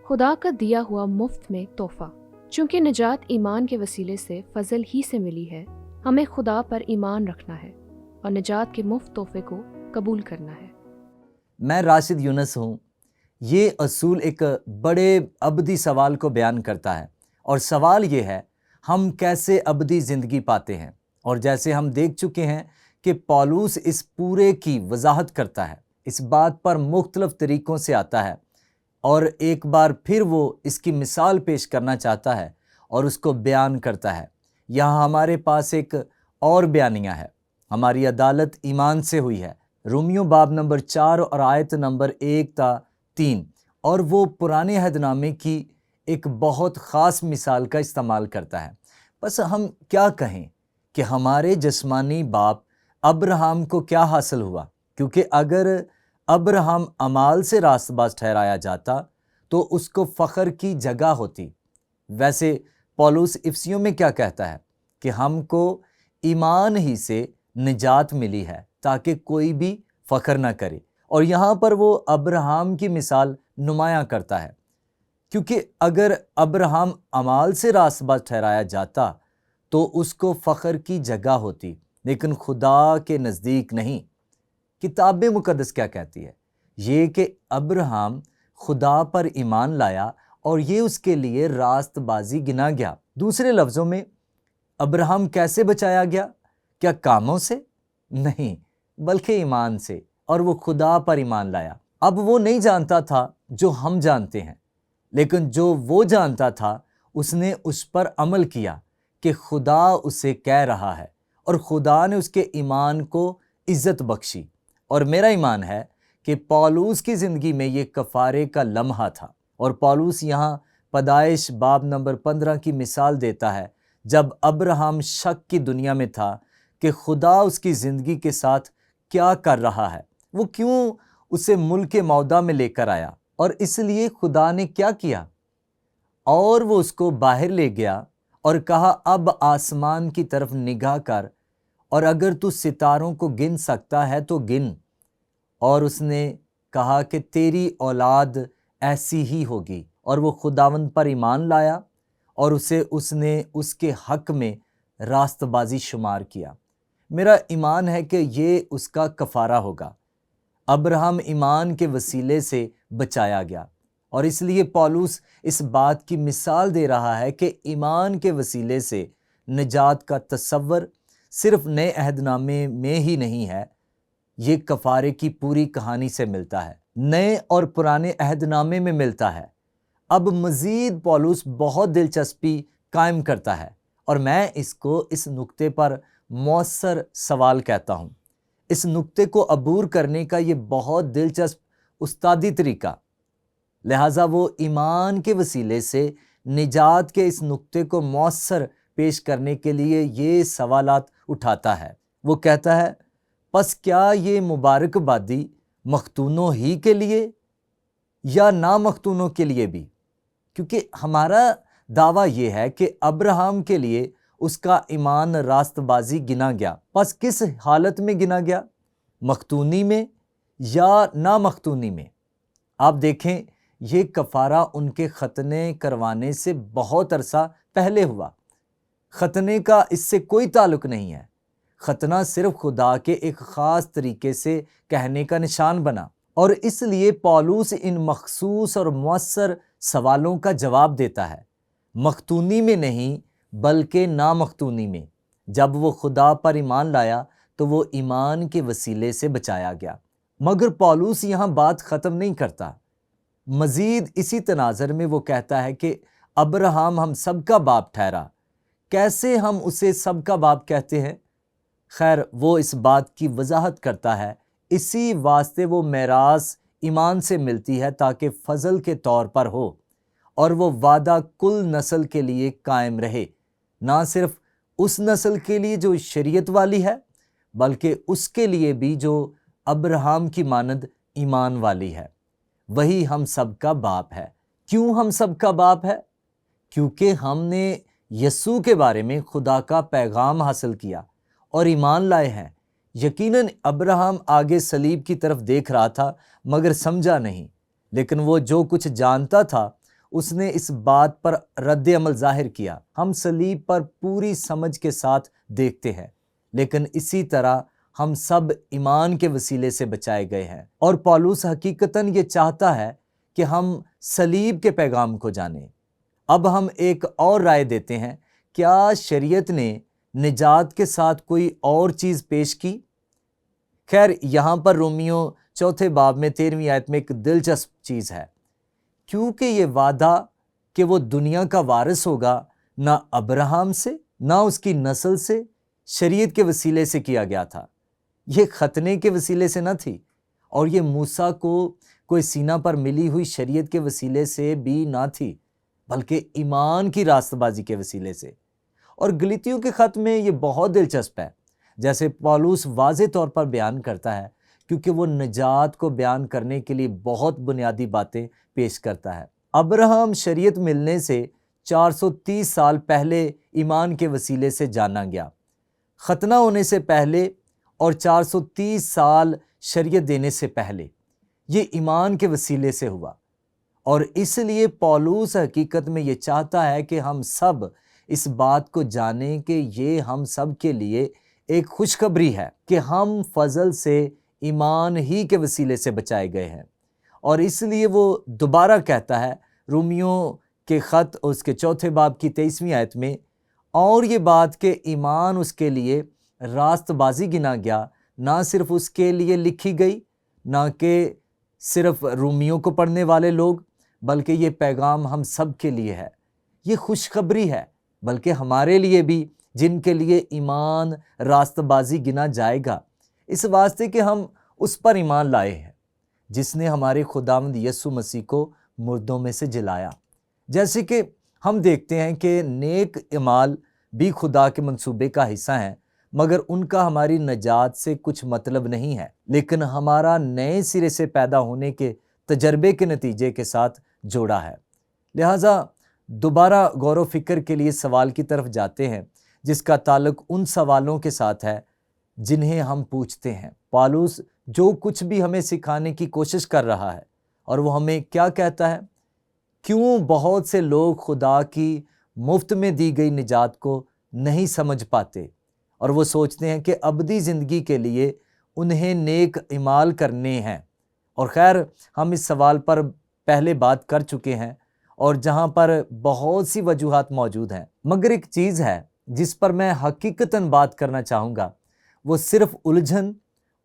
خدا کا دیا ہوا مفت میں تحفہ۔ چونکہ نجات ایمان کے وسیلے سے فضل ہی سے ملی ہے، ہمیں خدا پر ایمان رکھنا ہے اور نجات کے مفت تحفے کو قبول کرنا ہے۔ میں راشد یونس ہوں۔ یہ اصول ایک بڑے ابدی سوال کو بیان کرتا ہے، اور سوال یہ ہے، ہم کیسے ابدی زندگی پاتے ہیں؟ اور جیسے ہم دیکھ چکے ہیں کہ پولس اس پورے کی وضاحت کرتا ہے، اس بات پر مختلف طریقوں سے آتا ہے، اور ایک بار پھر وہ اس کی مثال پیش کرنا چاہتا ہے اور اس کو بیان کرتا ہے۔ یہاں ہمارے پاس ایک اور بیانیہ ہے، ہماری عدالت ایمان سے ہوئی ہے، رومیو باب نمبر 4 اور آیت نمبر 1 تا 3، اور وہ پرانے عہد نامے کی ایک بہت خاص مثال کا استعمال کرتا ہے۔ بس ہم کیا کہیں کہ ہمارے جسمانی باپ ابراہم کو کیا حاصل ہوا؟ کیونکہ اگر ابراہم اعمال سے راست باز ٹھہرایا جاتا تو اس کو فخر کی جگہ ہوتی۔ ویسے پولس افسیوں میں کیا کہتا ہے کہ ہم کو ایمان ہی سے نجات ملی ہے تاکہ کوئی بھی فخر نہ کرے، اور یہاں پر وہ ابراہم کی مثال نمایاں کرتا ہے، کیونکہ اگر ابراہم اعمال سے راست باز ٹھہرایا جاتا تو اس کو فخر کی جگہ ہوتی، لیکن خدا کے نزدیک نہیں۔ کتاب مقدس کیا کہتی ہے؟ یہ کہ ابراہم خدا پر ایمان لایا اور یہ اس کے لیے راست بازی گنا گیا۔ دوسرے لفظوں میں ابراہم کیسے بچایا گیا؟ کیا کاموں سے؟ نہیں، بلکہ ایمان سے، اور وہ خدا پر ایمان لایا۔ اب وہ نہیں جانتا تھا جو ہم جانتے ہیں، لیکن جو وہ جانتا تھا اس نے اس پر عمل کیا کہ خدا اسے کہہ رہا ہے، اور خدا نے اس کے ایمان کو عزت بخشی۔ اور میرا ایمان ہے کہ پولس کی زندگی میں یہ کفارے کا لمحہ تھا، اور پولس یہاں پیدائش باب نمبر 15 کی مثال دیتا ہے، جب ابراہم شک کی دنیا میں تھا کہ خدا اس کی زندگی کے ساتھ کیا کر رہا ہے، وہ کیوں اسے ملک موعودہ میں لے کر آیا، اور اس لیے خدا نے کیا کیا، اور وہ اس کو باہر لے گیا اور کہا اب آسمان کی طرف نگاہ کر، اور اگر تو ستاروں کو گن سکتا ہے تو گن، اور اس نے کہا کہ تیری اولاد ایسی ہی ہوگی، اور وہ خداوند پر ایمان لایا اور اس نے اس کے حق میں راست بازی شمار کیا۔ میرا ایمان ہے کہ یہ اس کا کفارہ ہوگا۔ ابراہم ایمان کے وسیلے سے بچایا گیا، اور اس لیے پولس اس بات کی مثال دے رہا ہے کہ ایمان کے وسیلے سے نجات کا تصور صرف نئے عہد نامے میں ہی نہیں ہے، یہ کفارے کی پوری کہانی سے ملتا ہے، نئے اور پرانے عہد نامے میں ملتا ہے۔ اب مزید پولس بہت دلچسپی قائم کرتا ہے، اور میں اس کو اس نقطے پر مؤثر سوال کہتا ہوں۔ اس نقطے کو عبور کرنے کا یہ بہت دلچسپ استادی طریقہ، لہٰذا وہ ایمان کے وسیلے سے نجات کے اس نقطے کو مؤثر پیش کرنے کے لیے یہ سوالات اٹھاتا ہے۔ وہ کہتا ہے، پس کیا یہ مبارک بادی مختونوں ہی کے لیے یا نامختونوں کے لیے بھی؟ کیونکہ ہمارا دعویٰ یہ ہے کہ ابراہم کے لیے اس کا ایمان راست بازی گنا گیا، پس کس حالت میں گنا گیا؟ مختونی میں یا نامختونی میں؟ آپ دیکھیں، یہ کفارہ ان کے ختنے کروانے سے بہت عرصہ پہلے ہوا۔ ختنے کا اس سے کوئی تعلق نہیں ہے۔ ختنہ صرف خدا کے ایک خاص طریقے سے کہنے کا نشان بنا، اور اس لیے پولس ان مخصوص اور مؤثر سوالوں کا جواب دیتا ہے، مختونی میں نہیں بلکہ نامختونی میں۔ جب وہ خدا پر ایمان لایا تو وہ ایمان کے وسیلے سے بچایا گیا۔ مگر پولس یہاں بات ختم نہیں کرتا، مزید اسی تناظر میں وہ کہتا ہے کہ ابراہم ہم سب کا باپ ٹھہرا۔ کیسے ہم اسے سب کا باپ کہتے ہیں؟ خیر، وہ اس بات کی وضاحت کرتا ہے، اسی واسطے وہ میراث ایمان سے ملتی ہے تاکہ فضل کے طور پر ہو، اور وہ وعدہ کل نسل کے لیے قائم رہے، نہ صرف اس نسل کے لیے جو شریعت والی ہے بلکہ اس کے لیے بھی جو ابراہم کی مانند ایمان والی ہے۔ وہی ہم سب کا باپ ہے۔ کیوں ہم سب کا باپ ہے؟ کیونکہ ہم نے یسوع کے بارے میں خدا کا پیغام حاصل کیا اور ایمان لائے ہیں۔ یقیناً ابراہم آگے صلیب کی طرف دیکھ رہا تھا مگر سمجھا نہیں، لیکن وہ جو کچھ جانتا تھا اس نے اس بات پر رد عمل ظاہر کیا۔ ہم صلیب پر پوری سمجھ کے ساتھ دیکھتے ہیں، لیکن اسی طرح ہم سب ایمان کے وسیلے سے بچائے گئے ہیں۔ اور پولس حقیقتاً یہ چاہتا ہے کہ ہم صلیب کے پیغام کو جانیں۔ اب ہم ایک اور رائے دیتے ہیں، کیا شریعت نے نجات کے ساتھ کوئی اور چیز پیش کی؟ خیر، یہاں پر رومیو 4 باب میں 13ویں آیت میں ایک دلچسپ چیز ہے، کیونکہ یہ وعدہ کہ وہ دنیا کا وارث ہوگا نہ ابراہم سے نہ اس کی نسل سے شریعت کے وسیلے سے کیا گیا تھا، یہ ختنے کے وسیلے سے نہ تھی، اور یہ موسیٰ کو کوئی سینہ پر ملی ہوئی شریعت کے وسیلے سے بھی نہ تھی، بلکہ ایمان کی راست بازی کے وسیلے سے۔ اور گلتیوں کے خط میں یہ بہت دلچسپ ہے، جیسے پولس واضح طور پر بیان کرتا ہے، کیونکہ وہ نجات کو بیان کرنے کے لیے بہت بنیادی باتیں پیش کرتا ہے۔ ابراہم شریعت ملنے سے 430 سال پہلے ایمان کے وسیلے سے جانا گیا، ختنہ ہونے سے پہلے اور 430 سال شریعت دینے سے پہلے یہ ایمان کے وسیلے سے ہوا۔ اور اس لیے پولس حقیقت میں یہ چاہتا ہے کہ ہم سب اس بات کو جانیں کہ یہ ہم سب کے لیے ایک خوشخبری ہے کہ ہم فضل سے ایمان ہی کے وسیلے سے بچائے گئے ہیں۔ اور اس لیے وہ دوبارہ کہتا ہے رومیو کے خط اس کے 4 باب کی 23ویں آیت میں، اور یہ بات کہ ایمان اس کے لیے راست بازی گنا گیا، نہ صرف اس کے لیے لکھی گئی، نہ کہ صرف رومیوں کو پڑھنے والے لوگ، بلکہ یہ پیغام ہم سب کے لیے ہے۔ یہ خوشخبری ہے، بلکہ ہمارے لیے بھی جن کے لیے ایمان راست بازی گنا جائے گا، اس واسطے کہ ہم اس پر ایمان لائے ہیں جس نے ہمارے خداوند یسوع مسیح کو مردوں میں سے جلایا۔ جیسے کہ ہم دیکھتے ہیں کہ نیک اعمال بھی خدا کے منصوبے کا حصہ ہیں، مگر ان کا ہماری نجات سے کچھ مطلب نہیں ہے، لیکن ہمارا نئے سرے سے پیدا ہونے کے تجربے کے نتیجے کے ساتھ جوڑا ہے۔ لہٰذا دوبارہ غور و فکر کے لیے سوال کی طرف جاتے ہیں، جس کا تعلق ان سوالوں کے ساتھ ہے جنہیں ہم پوچھتے ہیں۔ پولس جو کچھ بھی ہمیں سکھانے کی کوشش کر رہا ہے، اور وہ ہمیں کیا کہتا ہے؟ کیوں بہت سے لوگ خدا کی مفت میں دی گئی نجات کو نہیں سمجھ پاتے، اور وہ سوچتے ہیں کہ ابدی زندگی کے لیے انہیں نیک اعمال کرنے ہیں؟ اور خیر، ہم اس سوال پر پہلے بات کر چکے ہیں، اور جہاں پر بہت سی وجوہات موجود ہیں، مگر ایک چیز ہے جس پر میں حقیقتاً بات کرنا چاہوں گا، وہ صرف الجھن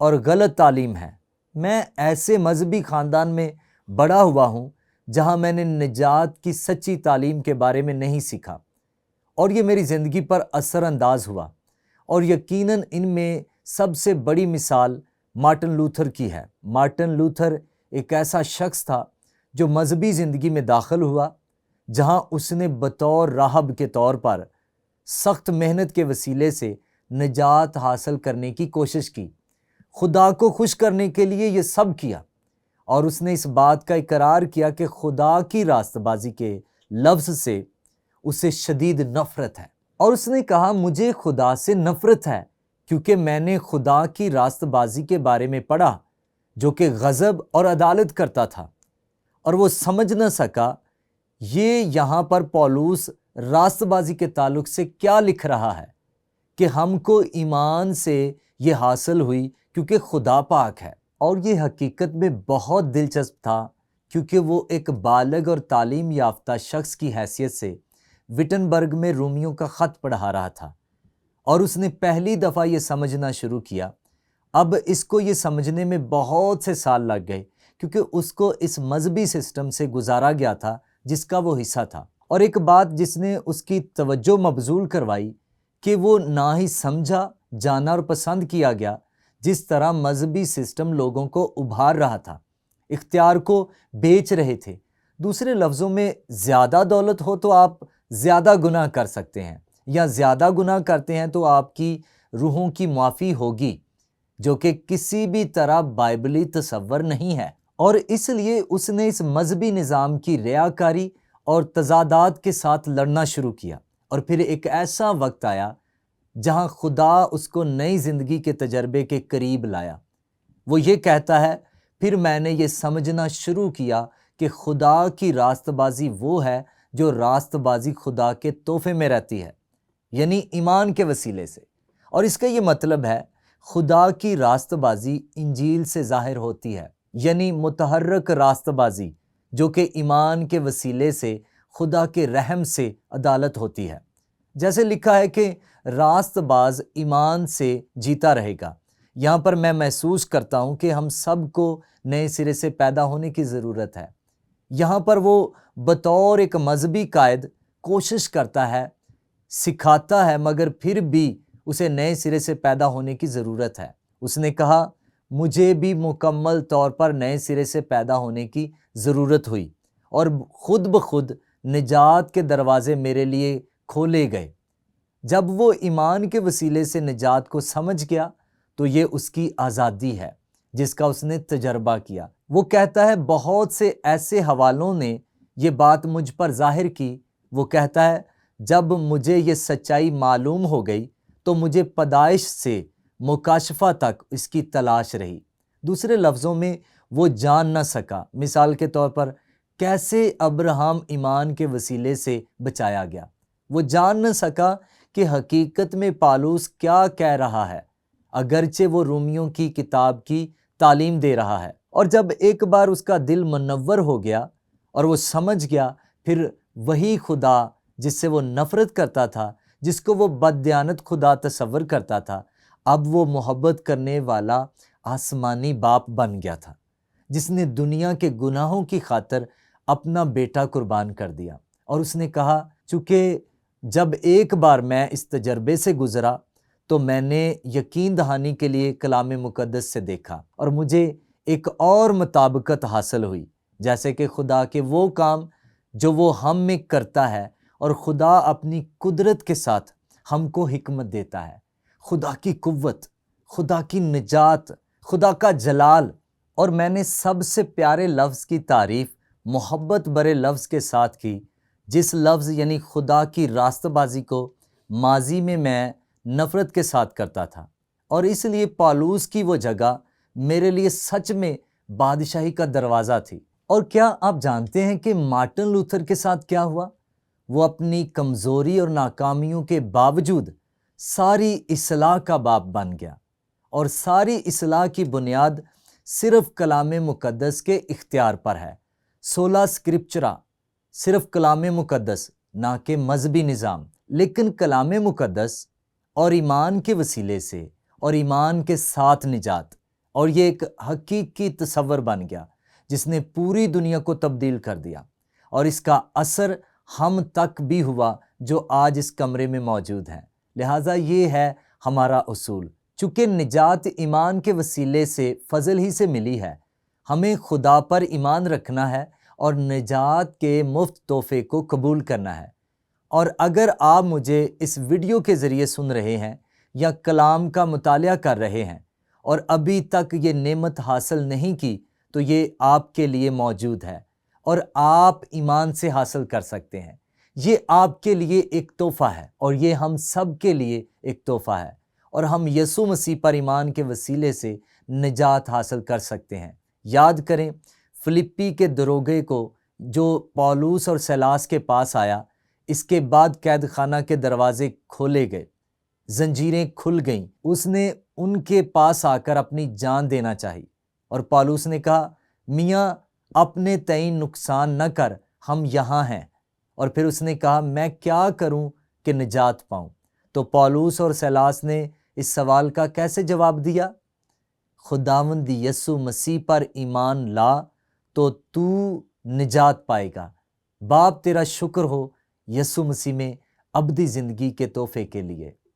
اور غلط تعلیم ہے۔ میں ایسے مذہبی خاندان میں بڑا ہوا ہوں جہاں میں نے نجات کی سچی تعلیم کے بارے میں نہیں سیکھا، اور یہ میری زندگی پر اثر انداز ہوا، اور یقیناً ان میں سب سے بڑی مثال مارٹن لوتھر کی ہے۔ مارٹن لوتھر ایک ایسا شخص تھا جو مذہبی زندگی میں داخل ہوا، جہاں اس نے بطور راہب کے طور پر سخت محنت کے وسیلے سے نجات حاصل کرنے کی کوشش کی، خدا کو خوش کرنے کے لیے یہ سب کیا، اور اس نے اس بات کا اقرار کیا کہ خدا کی راست بازی کے لفظ سے اسے شدید نفرت ہے، اور اس نے کہا مجھے خدا سے نفرت ہے کیونکہ میں نے خدا کی راست بازی کے بارے میں پڑھا جو کہ غضب اور عدالت کرتا تھا، اور وہ سمجھ نہ سکا یہ یہاں پر پولس راست بازی کے تعلق سے کیا لکھ رہا ہے کہ ہم کو ایمان سے یہ حاصل ہوئی کیونکہ خدا پاک ہے۔ اور یہ حقیقت میں بہت دلچسپ تھا، کیونکہ وہ ایک بالغ اور تعلیم یافتہ شخص کی حیثیت سے وٹنبرگ میں رومیوں کا خط پڑھا رہا تھا، اور اس نے پہلی دفعہ یہ سمجھنا شروع کیا۔ اب اس کو یہ سمجھنے میں بہت سے سال لگ گئے، کیونکہ اس کو اس مذہبی سسٹم سے گزارا گیا تھا جس کا وہ حصہ تھا۔ اور ایک بات جس نے اس کی توجہ مبذول کروائی کہ وہ نہ ہی سمجھا، جانا اور پسند کیا گیا جس طرح مذہبی سسٹم لوگوں کو ابھار رہا تھا، اختیار کو بیچ رہے تھے۔ دوسرے لفظوں میں، زیادہ دولت ہو تو آپ زیادہ گناہ کر سکتے ہیں، یا زیادہ گناہ کرتے ہیں تو آپ کی روحوں کی معافی ہوگی، جو کہ کسی بھی طرح بائبلی تصور نہیں ہے۔ اور اس لیے اس نے اس مذہبی نظام کی ریاکاری اور تضادات کے ساتھ لڑنا شروع کیا، اور پھر ایک ایسا وقت آیا جہاں خدا اس کو نئی زندگی کے تجربے کے قریب لایا۔ وہ یہ کہتا ہے، پھر میں نے یہ سمجھنا شروع کیا کہ خدا کی راست بازی وہ ہے جو راست بازی خدا کے تحفے میں رہتی ہے، یعنی ایمان کے وسیلے سے۔ اور اس کا یہ مطلب ہے خدا کی راست بازی انجیل سے ظاہر ہوتی ہے، یعنی متحرک راست بازی جو کہ ایمان کے وسیلے سے خدا کے رحم سے عدالت ہوتی ہے۔ جیسے لکھا ہے کہ راست باز ایمان سے جیتا رہے گا۔ یہاں پر میں محسوس کرتا ہوں کہ ہم سب کو نئے سرے سے پیدا ہونے کی ضرورت ہے۔ یہاں پر وہ بطور ایک مذہبی قائد کوشش کرتا ہے، سکھاتا ہے، مگر پھر بھی اسے نئے سرے سے پیدا ہونے کی ضرورت ہے۔ اس نے کہا مجھے بھی مکمل طور پر نئے سرے سے پیدا ہونے کی ضرورت ہوئی، اور خود بخود نجات کے دروازے میرے لیے کھولے گئے۔ جب وہ ایمان کے وسیلے سے نجات کو سمجھ گیا تو یہ اس کی آزادی ہے جس کا اس نے تجربہ کیا۔ وہ کہتا ہے بہت سے ایسے حوالوں نے یہ بات مجھ پر ظاہر کی۔ وہ کہتا ہے جب مجھے یہ سچائی معلوم ہو گئی تو مجھے پیدائش سے مکاشفہ تک اس کی تلاش رہی۔ دوسرے لفظوں میں وہ جان نہ سکا، مثال کے طور پر کیسے ابراہم ایمان کے وسیلے سے بچایا گیا۔ وہ جان نہ سکا کہ حقیقت میں پالوس کیا کہہ رہا ہے، اگرچہ وہ رومیوں کی کتاب کی تعلیم دے رہا ہے۔ اور جب ایک بار اس کا دل منور ہو گیا اور وہ سمجھ گیا، پھر وہی خدا جس سے وہ نفرت کرتا تھا، جس کو وہ بددیانت خدا تصور کرتا تھا، اب وہ محبت کرنے والا آسمانی باپ بن گیا تھا، جس نے دنیا کے گناہوں کی خاطر اپنا بیٹا قربان کر دیا۔ اور اس نے کہا چونکہ جب ایک بار میں اس تجربے سے گزرا تو میں نے یقین دہانی کے لیے کلام مقدس سے دیکھا، اور مجھے ایک اور مطابقت حاصل ہوئی، جیسے کہ خدا کے وہ کام جو وہ ہم میں کرتا ہے، اور خدا اپنی قدرت کے ساتھ ہم کو حکمت دیتا ہے۔ خدا کی قوت، خدا کی نجات، خدا کا جلال۔ اور میں نے سب سے پیارے لفظ کی تعریف محبت برے لفظ کے ساتھ کی، جس لفظ یعنی خدا کی راست بازی کو ماضی میں نفرت کے ساتھ کرتا تھا، اور اس لیے پالوس کی وہ جگہ میرے لیے سچ میں بادشاہی کا دروازہ تھی۔ اور کیا آپ جانتے ہیں کہ مارٹن لوتھر کے ساتھ کیا ہوا؟ وہ اپنی کمزوری اور ناکامیوں کے باوجود ساری اصلاح کا باپ بن گیا، اور ساری اصلاح کی بنیاد صرف کلام مقدس کے اختیار پر ہے۔ سولا اسکرپچرا، صرف کلام مقدس، نہ کہ مذہبی نظام، لیکن کلام مقدس اور ایمان کے وسیلے سے اور ایمان کے ساتھ نجات۔ اور یہ ایک حقیقی تصور بن گیا جس نے پوری دنیا کو تبدیل کر دیا، اور اس کا اثر ہم تک بھی ہوا جو آج اس کمرے میں موجود ہیں۔ لہٰذا یہ ہے ہمارا اصول، چونکہ نجات ایمان کے وسیلے سے فضل ہی سے ملی ہے، ہمیں خدا پر ایمان رکھنا ہے اور نجات کے مفت تحفے کو قبول کرنا ہے۔ اور اگر آپ مجھے اس ویڈیو کے ذریعے سن رہے ہیں یا کلام کا مطالعہ کر رہے ہیں اور ابھی تک یہ نعمت حاصل نہیں کی، تو یہ آپ کے لیے موجود ہے اور آپ ایمان سے حاصل کر سکتے ہیں۔ یہ آپ کے لیے ایک تحفہ ہے، اور یہ ہم سب کے لیے ایک تحفہ ہے، اور ہم یسوع مسیح پر ایمان کے وسیلے سے نجات حاصل کر سکتے ہیں۔ یاد کریں فلپی کے دروگے کو جو پالوس اور سیلاس کے پاس آیا، اس کے بعد قید خانہ کے دروازے کھولے گئے، زنجیریں کھل گئیں، اس نے ان کے پاس آ کر اپنی جان دینا چاہی، اور پالوس نے کہا میاں اپنے تئیں نقصان نہ کر، ہم یہاں ہیں۔ اور پھر اس نے کہا میں کیا کروں کہ نجات پاؤں؟ تو پالوس اور سیلاس نے اس سوال کا کیسے جواب دیا؟ خداوند یسوع مسیح پر ایمان لا تو تو نجات پائے گا۔ باپ تیرا شکر ہو یسوع مسیح میں ابدی زندگی کے تحفے کے لیے۔